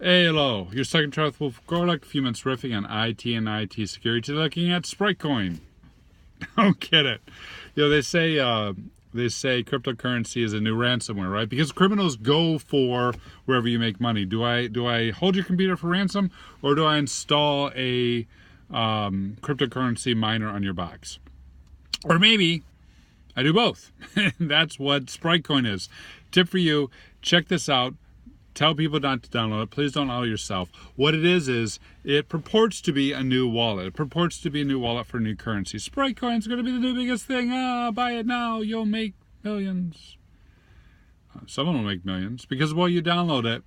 Hey, hello. Your second Charles Wolf Gorlick, a few minutes riffing on IT and IT security, looking at Spritecoin. Don't get it. You know, they say cryptocurrency is a new ransomware, right? Because criminals go for wherever you make money. Do I hold your computer for ransom, or do I install a cryptocurrency miner on your box? Or maybe I do both. That's what Spritecoin is. Tip for you: check this out. Tell people not to download it. Please don't allow yourself. What it is it purports to be a new wallet. It purports to be a new wallet for new currency. Spritecoin is going to be the new biggest thing. Buy it now. You'll make millions. Someone will make millions because while you download it,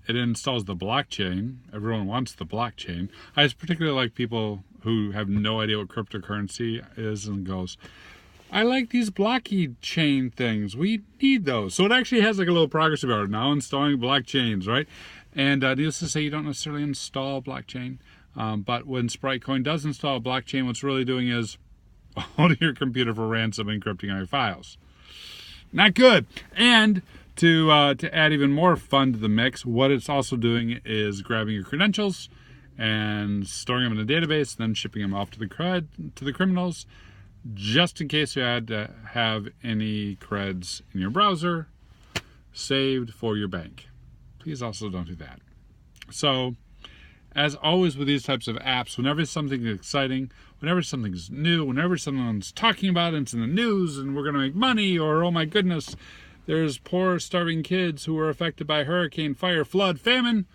it installs the blockchain. Everyone wants the blockchain. I just particularly like people who have no idea what cryptocurrency is and goes, I like these blockchain things. We need those. So it actually has like a little progress about it now, installing blockchains, right? And needless to say, you don't necessarily install blockchain. But when Spritecoin does install a blockchain, what's really doing is holding your computer for ransom and encrypting all your files. Not good. And to add even more fun to the mix, what it's also doing is grabbing your credentials and storing them in a database, and then shipping them off to the criminals, just in case you had to have any creds in your browser saved for your bank. Please also don't do that. So, as always with these types of apps, whenever something's exciting, whenever something's new, whenever someone's talking about it, it's in the news and we're going to make money, or oh my goodness, there's poor starving kids who were affected by hurricane, fire, flood, famine,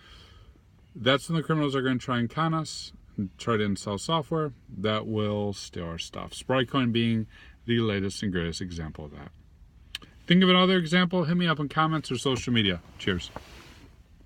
that's when the criminals are going to try and con us and try to install software that will steal our stuff. Spritecoin being the latest and greatest example of that. Think of another example, hit me up in comments or social media. Cheers.